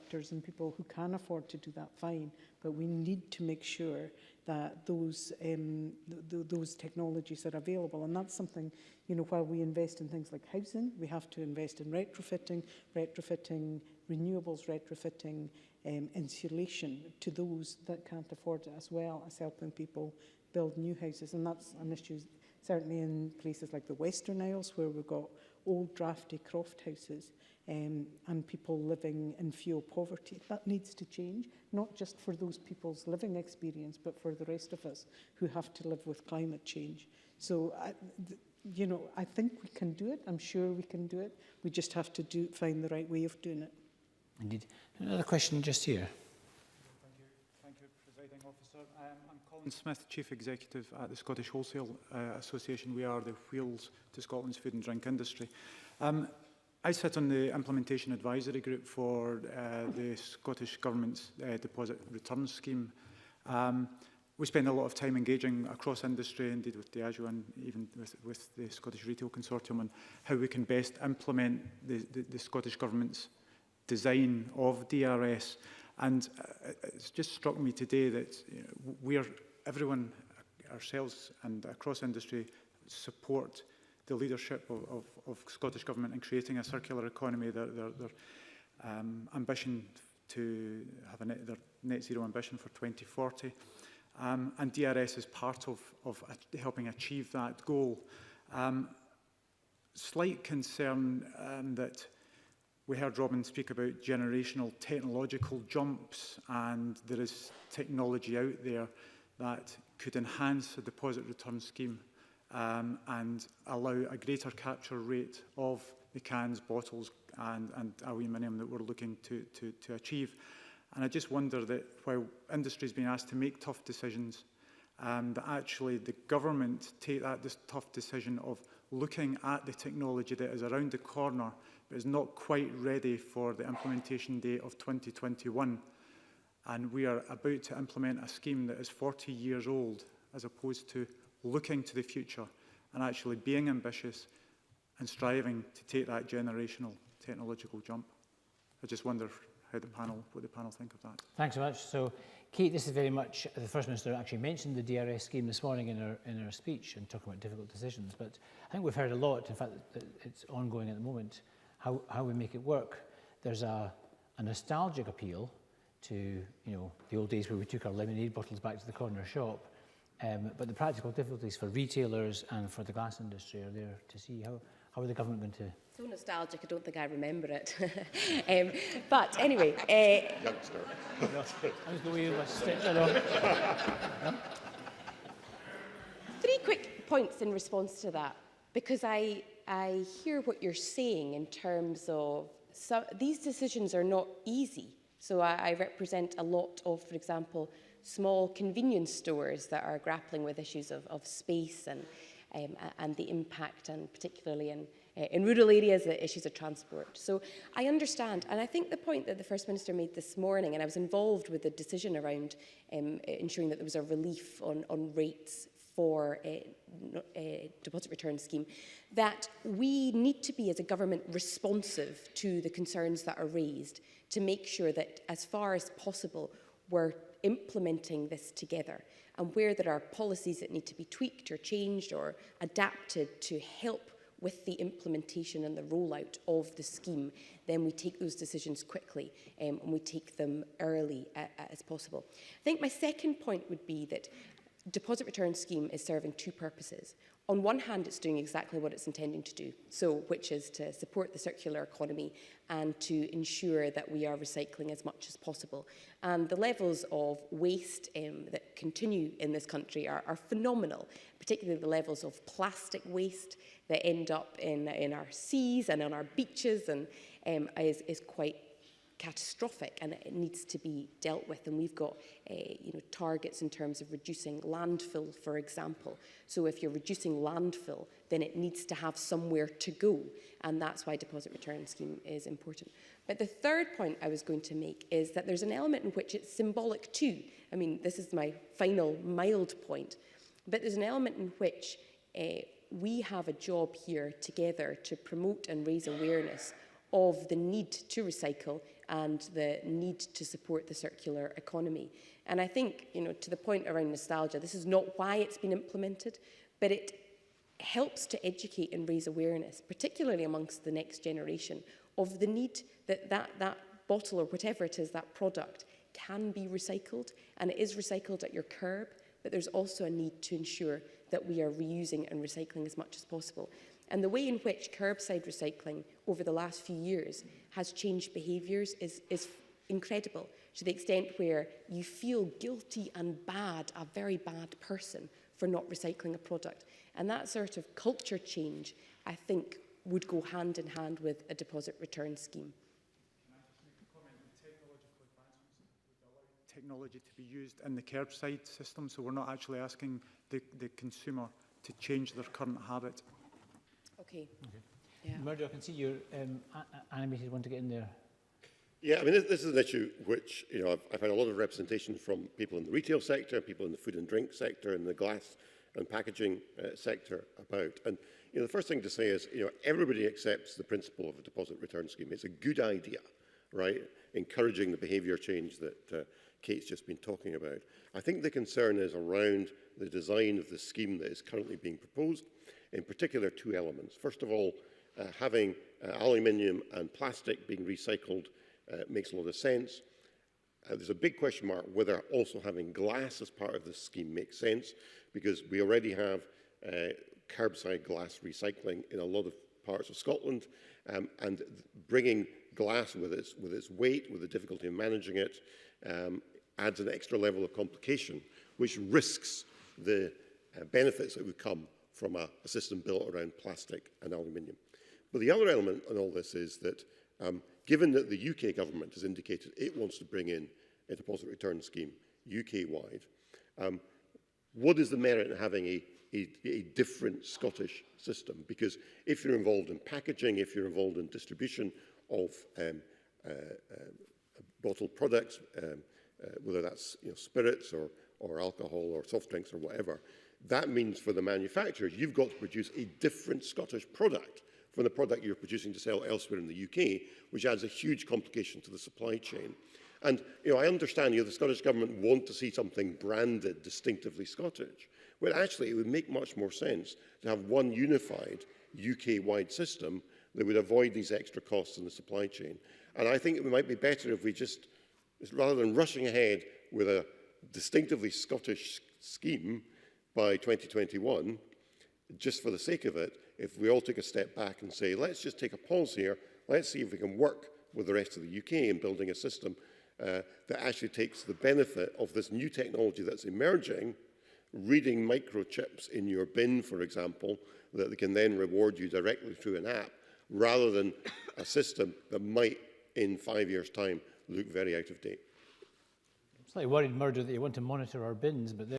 contractors and people who can afford to do that, fine. But we need to make sure that those technologies are available. And that's something, you know, while we invest in things like housing, we have to invest in retrofitting renewables, retrofitting insulation to those that can't afford it, as well as helping people build new houses. And that's an issue certainly in places like the Western Isles, where we've got old drafty croft houses and people living in fuel poverty. That needs to change, not just for those people's living experience, but for the rest of us who have to live with climate change. So, you know, I think we can do it. I'm sure we can do it. We just have to find the right way of doing it. Indeed. Another question just here. Thank you, Presiding Officer. I'm Colin Smith, Chief Executive at the Scottish Wholesale Association. We are the wheels to Scotland's food and drink industry. I sit on the Implementation Advisory Group for the Scottish Government's Deposit Return Scheme. We spend a lot of time engaging across industry, indeed with Diageo and even with the Scottish Retail Consortium, on how we can best implement the Scottish Government's design of DRS. And it's just struck me today that, you know, everyone, ourselves and across industry, support the leadership of Scottish Government in creating a circular economy. Their ambition to have their net zero ambition for 2040. And DRS is part of helping achieve that goal. Slight concern that we heard Robin speak about generational technological jumps, and there is technology out there that could enhance the deposit return scheme and allow a greater capture rate of the cans, bottles and aluminium that we're looking to achieve. And I just wonder that while industry is being asked to make tough decisions, that actually the government take this tough decision of looking at the technology that is around the corner but is not quite ready for the implementation date of 2021. And we are about to implement a scheme that is 40 years old, as opposed to looking to the future and actually being ambitious and striving to take that generational technological jump. I just wonder what the panel think of that. Thanks so much. So, Kate, this is very much, the First Minister actually mentioned the DRS scheme this morning in her speech and talking about difficult decisions, but I think we've heard a lot, in fact, that it's ongoing at the moment, how we make it work. There's a nostalgic appeal to, you know, the old days where we took our lemonade bottles back to the corner shop, but the practical difficulties for retailers and for the glass industry are there to see. How are the government going to... So nostalgic, I don't think I remember it. But anyway... Youngster. I was going with my stick. Three quick points in response to that, because I hear what you're saying in terms of these decisions are not easy. So I represent a lot of, for example, small convenience stores that are grappling with issues of space and the impact, and particularly in rural areas, the issues of transport. So I understand, and I think the point that the First Minister made this morning, and I was involved with the decision around ensuring that there was a relief on rates for a deposit return scheme, that we need to be, as a government, responsive to the concerns that are raised to make sure that, as far as possible, we're implementing this together. And where there are policies that need to be tweaked or changed or adapted to help with the implementation and the rollout of the scheme, then we take those decisions quickly and we take them early as possible. I think my second point would be that deposit return scheme is serving two purposes. On one hand, it's doing exactly what it's intending to do, which is to support the circular economy and to ensure that we are recycling as much as possible. And the levels of waste that continue in this country are phenomenal, particularly the levels of plastic waste that end up in our seas and on our beaches, and is quite catastrophic, and it needs to be dealt with. And we've got targets in terms of reducing landfill, for example. So if you're reducing landfill, then it needs to have somewhere to go, and that's why deposit return scheme is important. But the third point I was going to make is that there's an element in which it's symbolic too. I mean, this is my final mild point, but there's an element in which we have a job here together to promote and raise awareness of the need to recycle and the need to support the circular economy. And I think, to the point around nostalgia, this is not why it's been implemented, but it helps to educate and raise awareness, particularly amongst the next generation, of the need that bottle or whatever it is, that product, can be recycled, and it is recycled at your curb, but there's also a need to ensure that we are reusing and recycling as much as possible. And the way in which curbside recycling over the last few years has changed behaviours is incredible, to the extent where you feel guilty and bad, a very bad person, for not recycling a product. And that sort of culture change, I think, would go hand in hand with a deposit return scheme. Can I just make a comment? The technological advancements would allow technology to be used in the curbside system, so we're not actually asking the consumer to change their current habit. Okay. Yeah. Murdo, I can see you're animated, want to get in there. Yeah, I mean, this is an issue which, I've had a lot of representation from people in the retail sector, people in the food and drink sector, and the glass and packaging sector about. And, the first thing to say is, everybody accepts the principle of a deposit return scheme. It's a good idea, right? Encouraging the behaviour change that Kate's just been talking about. I think the concern is around the design of the scheme that is currently being proposed, in particular two elements. First of all, having aluminium and plastic being recycled makes a lot of sense. There's a big question mark whether also having glass as part of this scheme makes sense, because we already have curbside glass recycling in a lot of parts of Scotland, and bringing glass with its weight, with the difficulty in managing it, adds an extra level of complication, which risks the benefits that would come from a system built around plastic and aluminium. But the other element in all this is that given that the UK government has indicated it wants to bring in a deposit return scheme UK-wide, what is the merit in having a different Scottish system? Because if you're involved in packaging, if you're involved in distribution of bottled products, whether that's spirits or alcohol or soft drinks or whatever, that means for the manufacturers, you've got to produce a different Scottish product from the product you're producing to sell elsewhere in the UK, which adds a huge complication to the supply chain. And I understand the Scottish Government want to see something branded distinctively Scottish, but actually it would make much more sense to have one unified UK-wide system that would avoid these extra costs in the supply chain. And I think it might be better if we just, rather than rushing ahead with a distinctively Scottish scheme by 2021, just for the sake of it, if we all take a step back and say, let's just take a pause here, let's see if we can work with the rest of the UK in building a system that actually takes the benefit of this new technology that's emerging, reading microchips in your bin, for example, that they can then reward you directly through an app, rather than a system that might, in 5 years' time, look very out of date. I'm slightly worried, Murdo, that you want to monitor our bins, but